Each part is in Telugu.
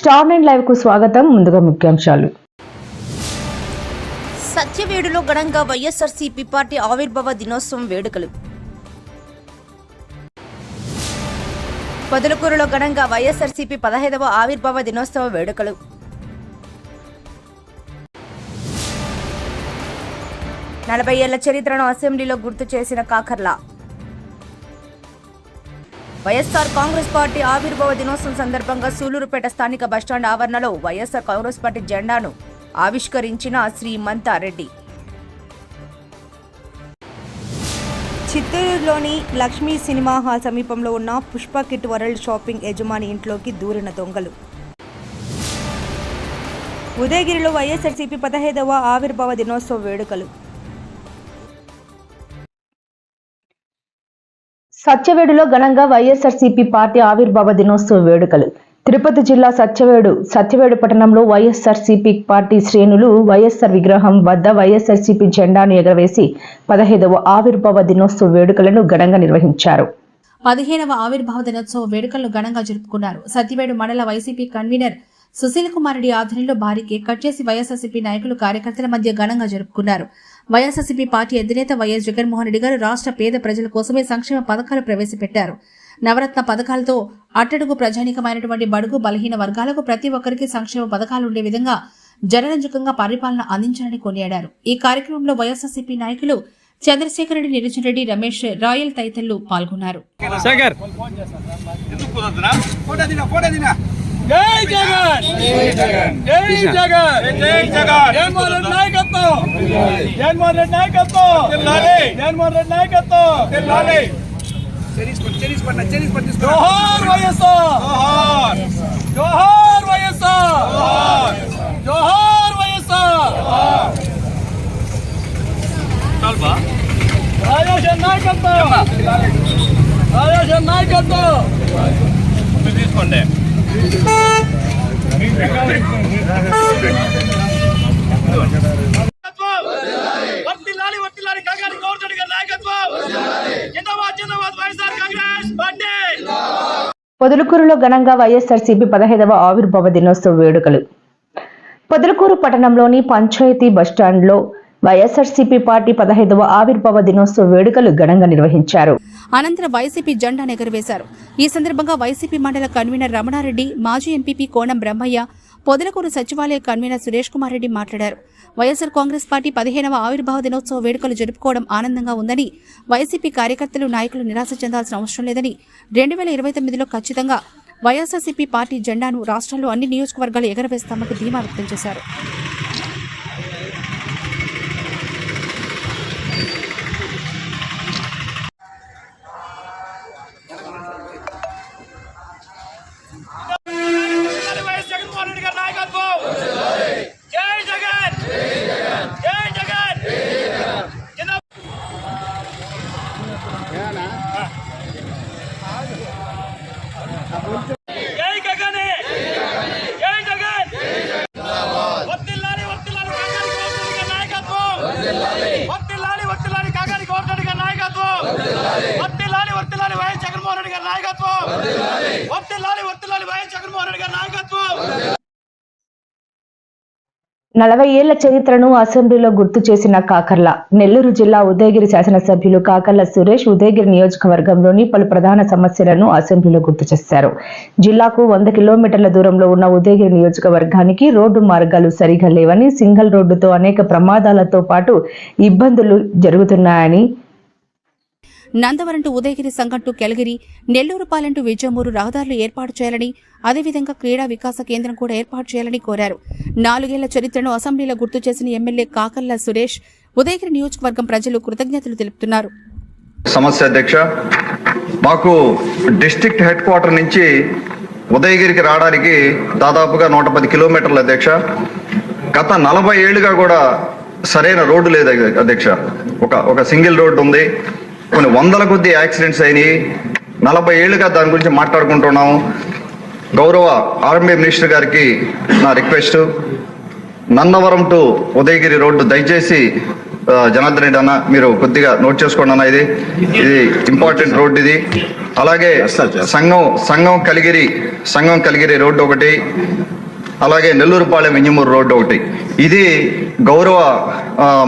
స్టార్ 9 లైవ్ కు స్వాగతం. ముందుగా ముఖ్యాంశాలు. సత్యవేడులో ఘనంగా వైఎస్ఆర్సీపీ పార్టీ ఆవిర్భావ దినోత్సవం వేడుకలు. పొదలకూరులో ఘనంగా వైఎస్ఆర్సీపీ 15వ ఆవిర్భావ దినోత్సవ వేడుకలు. నలభై ఏళ్ల చరిత్రను అసెంబ్లీలో గుర్తు చేసిన కాకర్ల. వైఎస్ఆర్ కాంగ్రెస్ పార్టీ ఆవిర్భావ దినోత్సవం సందర్భంగా సూలూరుపేట స్థానిక బస్టాండ్ ఆవరణలో వైఎస్ఆర్ కాంగ్రెస్ పార్టీ జెండాను ఆవిష్కరించిన శ్రీమంతారెడ్డి. చిత్తూరులోని లక్ష్మీ సినిమా హాల్ సమీపంలో ఉన్న పుష్ప కిట్ వరల్డ్ షాపింగ్ యజమాని ఇంట్లోకి దూరిన దొంగలు. ఉదయగిరిలో వైఎస్ఆర్సీపీ 15వ ఆవిర్భావ దినోత్సవ వేడుకలు. సత్యవేడులో ఘనంగా వైఎస్ఆర్సీపీ పార్టీ ఆవిర్భావ దినోత్సవ వేడుకలు. తిరుపతి జిల్లా సత్యవేడు పట్టణంలో వైఎస్ఆర్సీపీ పార్టీ శ్రేణులు వైఎస్ఆర్ విగ్రహం వద్ద వైఎస్ఆర్సీపీ జెండాను ఎగరవేసి 15వ ఆవిర్భావ దినోత్సవ వేడుకలను ఘనంగా నిర్వహించారు. 15వ ఆవిర్భావ దినోత్సవ వేడుకలను ఘనంగా జరుపుకున్నారు. సత్యవేడు మండల వైసీపీ కన్వీనర్ సుశీల్ కుమార్ రెడ్డి ఆధ్వర్యంలో భారీ కేక్ కట్ చేసి వైఎస్ఆర్సీపీ నాయకులు కార్యకర్తల మధ్య ఘనంగా జరుపుకున్నారు. వైఎస్ఆర్సీపీ పార్టీ అధినేత వైఎస్ జగన్మోహన్ రెడ్డి గారు రాష్ట్ర పేద ప్రజల కోసమే సంక్షేమ పథకాలు ప్రవేశపెట్టారు. నవరత్న పథకాలతో అట్టడుగు ప్రజానికమైనటువంటి బడుగు బలహీన వర్గాలకు ప్రతి ఒక్కరికి సంక్షేమ పథకాలు ఉండే విధంగా జనరంజకంగా పరిపాలన అందించాలని కొనియాడారు. ఈ కార్యక్రమంలో వైఎస్ఆర్సీపీ నాయకులు చంద్రశేఖర్ రెడ్డి, నిరంజన్ రెడ్డి, రమేష్, రాయల్ తదితరులు పాల్గొన్నారు. జై జగన్ జై జగన్ జై జగన్ జై జగన్ జగన్మోహన్ రెడ్డి నాయకత్వం జగన్మోహన్ రెడ్డి నాయకత్వం జిల్లాలే జగన్మోహన్ రెడ్డి నాయకత్వం జిల్లాలే చెరీస్ జోహార్ వైఎస్ఆర్ జోహార్ వైఎస్ఆర్ జోహార్ వైఎస్ఆర్ చల్బా రాజేష్ నాయకత్వం రాజేష్ నాయకత్వం తీసుకోండి. పొదలకూరులో ఘనంగా వైఎస్ఆర్సీపీ 15వ ఆవిర్భావ దినోత్సవ వేడుకలు. పొదలకూరు పట్టణంలోని పంచాయతీ బస్టాండ్లో వైఎస్ఆర్సీపీ పార్టీ 15వ ఆవిర్భావ దినోత్సవ వేడుకలు ఘనంగా నిర్వహించారు. అనంతరం వైసీపీ జెండాను ఎగురవేశారు. ఈ సందర్భంగా వైసీపీ మండల కన్వీనర్ రమణారెడ్డి, మాజీ ఎంపీపీ కోనం బ్రహ్మయ్య, పొదలకూరు సచివాలయ కన్వీనర్ సురేష్ కుమార్ రెడ్డి మాట్లాడారు. వైఎస్ఆర్ కాంగ్రెస్ పార్టీ 15వ ఆవిర్భావ దినోత్సవ వేడుకలు జరుపుకోవడం ఆనందంగా ఉందని, వైసీపీ కార్యకర్తలు, నాయకులు నిరాశ చెందాల్సిన అవసరం లేదని, 2029లో ఖచ్చితంగా వైఎస్ఆర్సీపీ పార్టీ జెండాను రాష్ట్రంలో అన్ని నియోజకవర్గాలు ఎగరవేస్తామని ధీమా వ్యక్తం చేశారు. నలభై ఏళ్ల చరిత్రను అసెంబ్లీలో గుర్తు చేసిన కాకర్ల. నెల్లూరు జిల్లా ఉదయగిరి శాసనసభ్యులు కాకర్ల సురేష్ ఉదయగిరి నియోజకవర్గంలోని పలు ప్రధాన సమస్యలను అసెంబ్లీలో గుర్తు చేశారు. జిల్లాకు 100 కిలోమీటర్ల దూరంలో ఉన్న ఉదయగిరి నియోజకవర్గానికి రోడ్డు మార్గాలు సరిగా లేవని, సింగిల్ రోడ్డుతో అనేక ప్రమాదాలతో పాటు ఇబ్బందులు జరుగుతున్నాయని, నందవరం టు ఉదయగిరి సంఘం టు కెలగిరి, నెల్లూరు పాలెం టు విజయమూరు రహదారులు ఏర్పాటు చేయాలని, అదేవిధంగా క్రీడా వికాస కేంద్రం కూడా ఏర్పాటు చేయాలని కోరారు. 4 ఏళ్ల చరిత్రను అసెంబ్లీలో గుర్తు చేసిన ఎమ్మెల్యే కాకర్ల సురేష్ ఉదయగిరి నియోజకవర్గం ప్రజలు కృతజ్ఞతలు తెలుపుతున్నారు. సమస్య అధ్యక్ష, మాకు డిస్ట్రిక్ట్ హెడ్ క్వార్టర్ నుంచి ఉదయగిరికి రావడానికి దాదాపుగా 110 కిలోమీటర్ల అధ్యక్ష. గత 40 ఏళ్లుగా కూడా సరైన రోడ్డు లేదు అధ్యక్ష. ఒక సింగిల్ రోడ్డు ఉంది. కొన్ని వందల కొద్ది యాక్సిడెంట్స్ అయినాయి. 40 ఏళ్లుగా దాని గురించి మాట్లాడుకుంటున్నాము. గౌరవ ఆర్ఎంబీ మినిస్టర్ గారికి నా request, Nannavaram to Udayagiri road దయచేసి జనార్దన్ రెడ్డి అన్న మీరు కొద్దిగా నోట్ చేసుకోండి అన్న, ఇది ఇంపార్టెంట్ రోడ్ ఇది. అలాగే సంఘం కలిగిరి రోడ్డు ఒకటి, అలాగే నెల్లూరుపాలెం వింజమూరు రోడ్డు ఒకటి. ఇది గౌరవ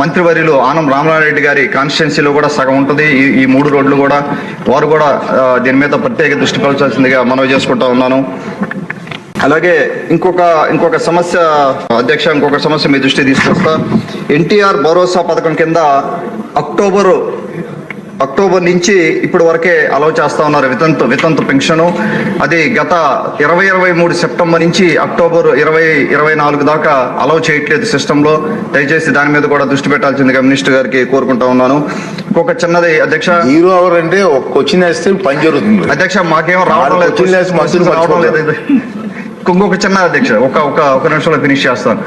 మంత్రివర్యులు ఆనం రామనారాయణ గారి కాన్స్టిట్యున్సీలో కూడా సగం ఉంటుంది. ఈ 3 రోడ్లు కూడా వారు కూడా దీని మీద ప్రత్యేక దృష్టి పెట్టాల్సిందిగా మనవి చేసుకుంటా ఉన్నాను. అలాగే ఇంకొక సమస్య అధ్యక్ష, ఇంకొక సమస్య మీ దృష్టి తీసుకొస్తా. ఎన్టీఆర్ భరోసా పథకం కింద అక్టోబర్ నుంచి ఇప్పటి వరకే అలౌ చేస్తా ఉన్నారు వితంతు పెన్షన్. అది గత 2023 సెప్టెంబర్ నుంచి అక్టోబర్ 2024 దాకా అలౌ చేయట్లేదు సిస్టంలో. దయచేసి దాని మీద కూడా దృష్టి పెట్టాల్సిందిగా మినిస్టర్ గారికి కోరుకుంటా ఉన్నాను. ఇంకొక చిన్నది అధ్యక్ష, 0 అవర్ అంటే ఒక క్వశ్చన్ వేస్తే పని జరుగుతుంది అధ్యక్ష. మాకేం రావడం లేదు. ఇంకొక చిన్న అధ్యక్ష, ఒక నిమిషంలో ఫినిష్ చేస్తాను.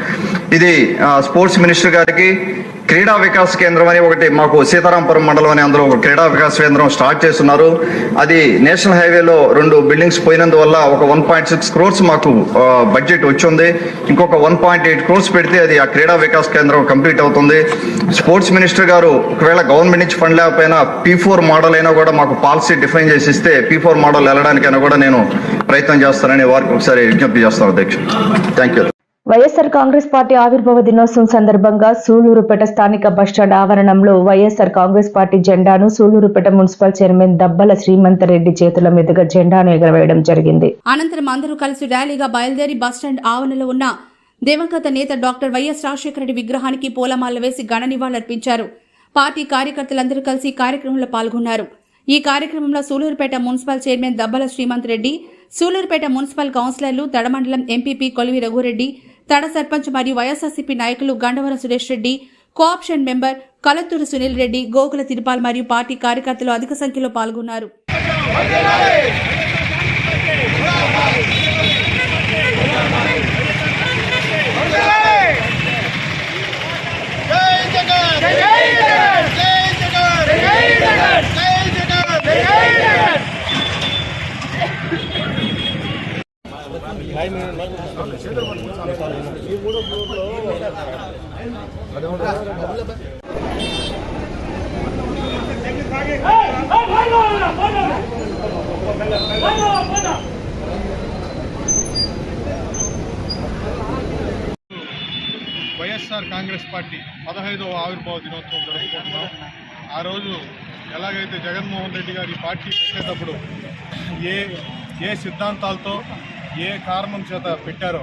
ఇది స్పోర్ట్స్ మినిస్టర్ గారికి క్రీడా వికాస్ కేంద్రం అని ఒకటి మాకు సీతారాంపురం మండలం అని అందులో ఒక క్రీడా వికాస్ కేంద్రం స్టార్ట్ చేస్తున్నారు. అది నేషనల్ హైవేలో 2 బిల్డింగ్స్ పోయినందువల్ల ఒక 1.6 crores మాకు బడ్జెట్ వచ్చింది. ఇంకొక 1.8 crores పెడితే అది ఆ క్రీడా వికాస్ కేంద్రం కంప్లీట్ అవుతుంది. స్పోర్ట్స్ మినిస్టర్ గారు ఒకవేళ గవర్నమెంట్ నుంచి ఫండ్ లేకపోయినా P4 మోడల్ అయినా కూడా మాకు పాలసీ డిఫైన్ చేసి ఇస్తే P4 మోడల్ వెళ్ళడానికైనా కూడా నేను ప్రయత్నం చేస్తానని వారికి ఒకసారి విజ్ఞప్తి చేస్తాను అధ్యక్ష. Thank you. YSR Congress party ఆవిర్భావ దినోత్సవం సందర్భంగా సూళ్లూరుపేట స్థానిక బస్టాండ్ ఆవరణంలో వైఎస్ఆర్ కాంగ్రెస్ పార్టీ జెండాను సూళ్లూరుపేట మున్సిపల్ చైర్మన్ దబ్బల శ్రీమంతరెడ్డి చేతుల మీదుగా జెండాను ఎగరవేయడం జరిగింది. అనంతరం అందరూ కలిసి ర్యాలీగా బయలుదేరి బస్టాండ్ ఆవరణలో ఉన్న దివంగత నేత డాక్టర్ వైఎస్ రాజశేఖర రెడ్డి విగ్రహానికి పూలమాలలు వేసి ఘన నివాళులర్పించారు. పార్టీ కార్యకర్తలందరూ కలిసి ఈ కార్యక్రమంలో పాల్గొన్నారు. ఈ కార్యక్రమంలో Sullurpeta municipal chairman Dabbala Srimantha Reddy, Sullurpeta municipal కౌన్సిలర్లు, తడమండలం ఎంపీపీ కొలివి రఘురెడ్డి, తడ సర్పంచ్ మరియు వైఎస్ఆర్సీపీ నాయకులు గండవరం సురేష్ రెడ్డి, కోఆప్షన్ మెంబర్ కలత్తూరు సునీల్ రెడ్డి, గోకుల తిరుపాల్ మరియు పార్టీ కార్యకర్తలు అధిక సంఖ్యలో పాల్గొన్నారు. వైఎస్ఆర్ కాంగ్రెస్ పార్టీ 15వ ఆవిర్భావ దినోత్సవం జరుపుకుంటున్నాం. ఆ రోజు ఎలాగైతే జగన్మోహన్ రెడ్డి గారు ఈ పార్టీ పెట్టేటప్పుడు ఏ సిద్ధాంతాలతో ఏ కారణం చేత పెట్టారో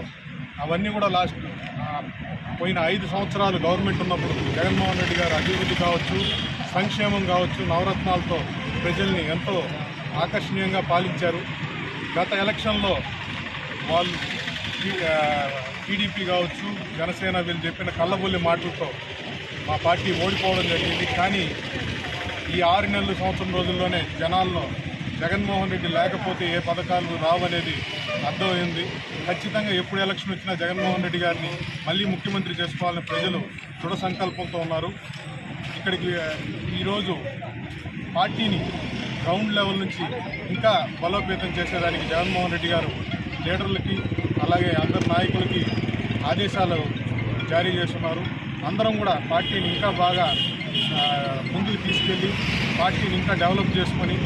అవన్నీ కూడా పోయిన 5 సంవత్సరాలు గవర్నమెంట్ ఉన్నప్పుడు జగన్మోహన్ రెడ్డి గారు అభివృద్ధి కావచ్చు, సంక్షేమం కావచ్చు, నవరత్నాలతో ప్రజల్ని ఎంతో ఆకర్షణీయంగా పాలించారు. గత ఎలక్షన్లో వాళ్ళు టీడీపీ కావచ్చు, జనసేన వీళ్ళు చెప్పిన కళ్ళబొల్లి మాటలతో మా పార్టీ ఓడిపోవడం జరిగింది. కానీ ఈ 6 నెలలు సంవత్సరం రోజుల్లోనే జనాల్లో జగన్మోహన్ రెడ్డి లేకపోతే ఏ పథకాలు రావనేది అర్థమైంది. ఖచ్చితంగా ఎప్పుడు ఎలక్షన్ వచ్చినా జగన్మోహన్ రెడ్డి గారిని మళ్ళీ ముఖ్యమంత్రి చేసుకోవాలని ప్రజలు దృఢ సంకల్పంతో ఉన్నారు. ఇక్కడికి ఈరోజు పార్టీని గ్రౌండ్ లెవెల్ నుంచి ఇంకా బలోపేతం చేసేదానికి జగన్మోహన్ రెడ్డి గారు లీడర్లకి అలాగే అందరు నాయకులకి ఆదేశాలు జారీ చేస్తున్నారు. అందరం కూడా పార్టీని ఇంకా బాగా ముందుకు తీసుకెళ్ళి పార్టీని ఇంకా డెవలప్ చేసుకొని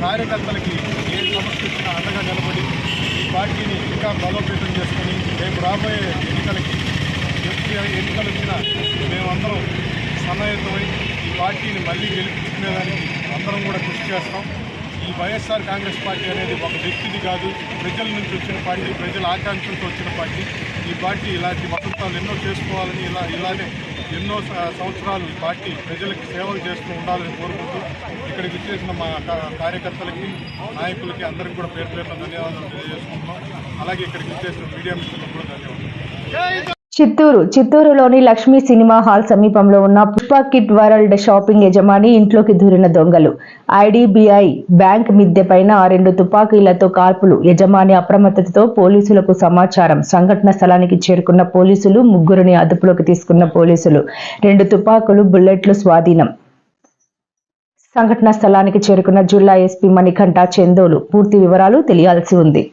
కార్యకర్తలకి ఏ సమస్య వచ్చినా అండగా నిలబడి ఈ పార్టీని ఇంకా బలోపేతం చేసుకొని రేపు రాబోయే ఎన్నికలు వచ్చినా మేమందరం సన్నాహితమై ఈ పార్టీని మళ్ళీ గెలిపించుకునేదానికి అందరం కూడా కృషి చేస్తాం. ఈ వైఎస్ఆర్ కాంగ్రెస్ పార్టీ అనేది ఒక వ్యక్తిది కాదు, ప్రజల నుంచి వచ్చిన పార్టీ, ప్రజల ఆకాంక్షలతో వచ్చిన పార్టీ. ఈ పార్టీ ఇలాంటి వసంతాలు ఎన్నో చేసుకోవాలని ఇలానే ఎన్నో సంవత్సరాలు ఈ పార్టీ ప్రజలకు సేవలు చేస్తూ ఉండాలని కోరుకుంటూ ఇక్కడికి వచ్చేసిన మా కార్యకర్తలకి, నాయకులకి అందరికీ కూడా పేరు పేరున ధన్యవాదాలు తెలియజేసుకుంటున్నాం. అలాగే ఇక్కడికి వచ్చేసిన మీడియా మిత్రులకు కూడా ధన్యవాదాలు. చిత్తూరులోని లక్ష్మీ సినిమా హాల్ సమీపంలో ఉన్న పుష్ప కిట్ వరల్డ్ షాపింగ్ యజమాని ఇంట్లోకి దూరిన దొంగలు. ఐడిబిఐ బ్యాంక్ మిద్దె పైన 2 తుపాకీలతో కాల్పులు. యజమాని అప్రమత్తతతో పోలీసులకు సమాచారం. సంఘటన స్థలానికి చేరుకున్న పోలీసులు 3 అదుపులోకి తీసుకున్న పోలీసులు. 2 తుపాకులు, బుల్లెట్లు స్వాధీనం. సంఘటన స్థలానికి చేరుకున్న జిల్లా ఎస్పీ మణికంఠ చందోలు పూర్తి వివరాలు తెలియాల్సి ఉంది.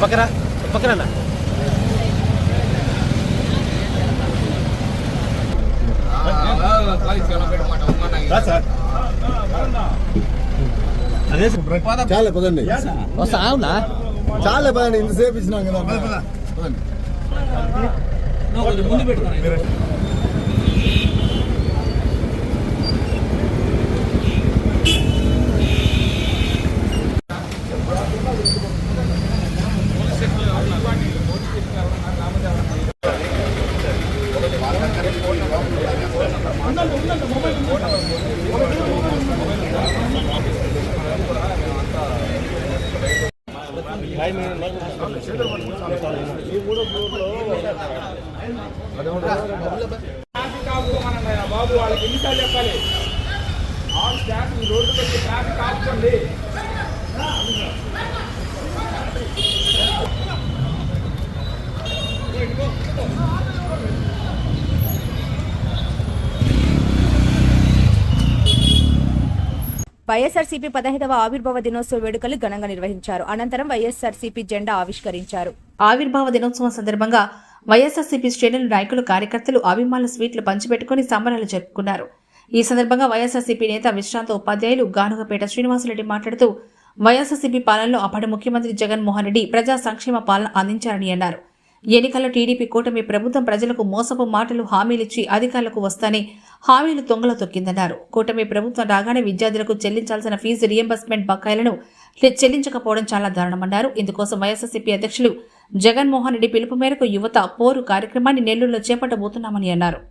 పక్కన చాలా పదండి అవునా చాలా పదండి ఇంతసేపు ఇచ్చినాం కదా పదండి. ముందు పెట్టుకోండి. బాబు వాళ్ళకి ఎన్నిసార్లు చెప్పాలి ఆల్ స్టాఫ్ ఈ రోడ్డు పెట్టి ట్రాఫిక్ ఆపుకోండి. వైఎస్ఆర్సీపీ 15వ ఆవిర్భావ దినోత్సవ వేడుకలు ఘనంగా నిర్వహించారు. అనంతరం వైఎస్ఆర్సీపీ జెండా ఆవిష్కరించారు. ఆవిర్భావ దినోత్సవం సందర్భంగా వైఎస్ఆర్సీపీ శ్రేణులు, నాయకులు, కార్యకర్తలు అభిమానుల స్వీట్లు పంచిపెట్టుకుని సంబరాలు జరుపుకున్నారు. ఈ సందర్భంగా వైఎస్ఆర్సీపీ నేత విశ్రాంత ఉపాధ్యాయులు గానుగపేట శ్రీనివాసరెడ్డి మాట్లాడుతూ వైఎస్ఆర్సీపీ పాలనలో అప్పటి ముఖ్యమంత్రి జగన్మోహన్ రెడ్డి ప్రజా సంక్షేమ పాలన అందించారని అన్నారు. ఎన్నికల్లో టీడీపీ కూటమి ప్రభుత్వం ప్రజలకు మోసపు మాటలు, హామీలిచ్చి అధికారులకు వస్తానే హామీలు తొంగలో తొక్కిందన్నారు. కూటమి ప్రభుత్వం రాగానే విద్యార్థులకు చెల్లించాల్సిన ఫీజు రియంబర్స్మెంట్ బకాయిలను చెల్లించకపోవడం చాలా దారుణమన్నారు. ఇందుకోసం వైఎస్ఆర్సీపీ అధ్యక్షులు జగన్మోహన్ రెడ్డి పిలుపు మేరకు యువత పోరు కార్యక్రమాన్ని నెల్లూరులో చేపట్టబోతున్నామని అన్నారు.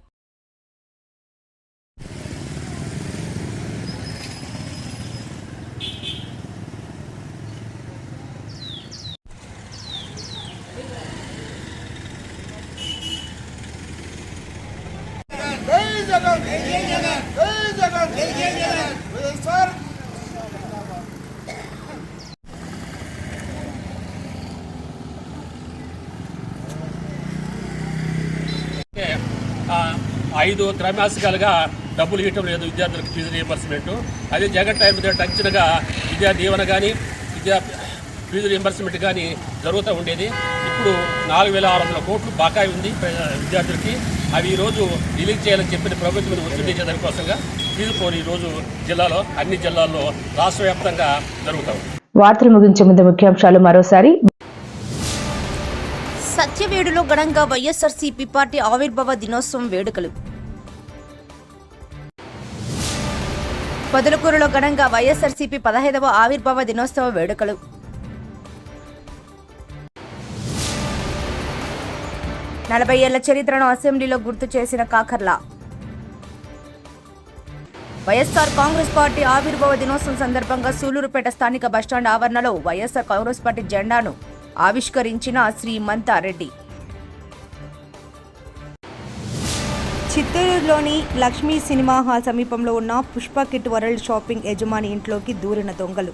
ఐదు త్రైమాసికాలుగా డబ్బులు ఇవ్వటం లేదు విద్యార్థులకు ఫీజు రియంబర్స్మెంట్. అదే జగన్ టైం టంచనగా విద్యా దీవెన కానీ ఫీజు రియంబర్స్మెంట్ కానీ జరుగుతూ ఉండేది. ఇప్పుడు 4,600 కోట్లు బకాయి ఉంది విద్యార్థులకి. అవి ఈరోజు రిలీజ్ చేయాలని చెప్పిన ప్రభుత్వం ఒత్తిడి దానికోసంగా ఫీజు పోరు ఈరోజు జిల్లాలో అన్ని జిల్లాల్లో రాష్ట్ర వ్యాప్తంగా జరుగుతాయి. వార్తలు ముగించే ముందు ముఖ్యాంశాలు మరోసారి. సత్యవేడులో ఘనంగా వైఎస్ఆర్సీపీ పార్టీ ఆవిర్భావ దినోత్సవం వేడుకలు. పొదలకూరులో ఘనంగా వైఎస్ఆర్సీపీ 15వ ఆవిర్భావ దినోత్సవ వేడుకలు. నలభై ఏళ్ల చరిత్రను అసెంబ్లీలో గుర్తు చేసిన కాకర్ల. వైఎస్ఆర్ కాంగ్రెస్ పార్టీ ఆవిర్భావ దినోత్సవం సందర్భంగా సూలూరుపేట స్థానిక బస్టాండ్ ఆవరణలో వైఎస్ఆర్ కాంగ్రెస్ పార్టీ జెండాను ఆవిష్కరించిన శ్రీమంతారెడ్డి. చిత్తూరులోని లక్ష్మీ సినిమా హాల్ సమీపంలో ఉన్న పుష్ప కిట్ వరల్డ్ షాపింగ్ యజమాని ఇంట్లోకి దూరిన దొంగలు.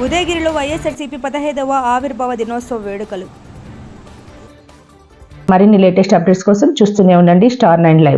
ఉదయగిరిలో వైఎస్ఆర్సీపీ 15వ ఆవిర్భావ దినోత్సవ వేడుకలు. మరిన్ని లేటెస్ట్ అప్డేట్స్ కోసం చూస్తూనే ఉండండి స్టార్ 9 లైవ్.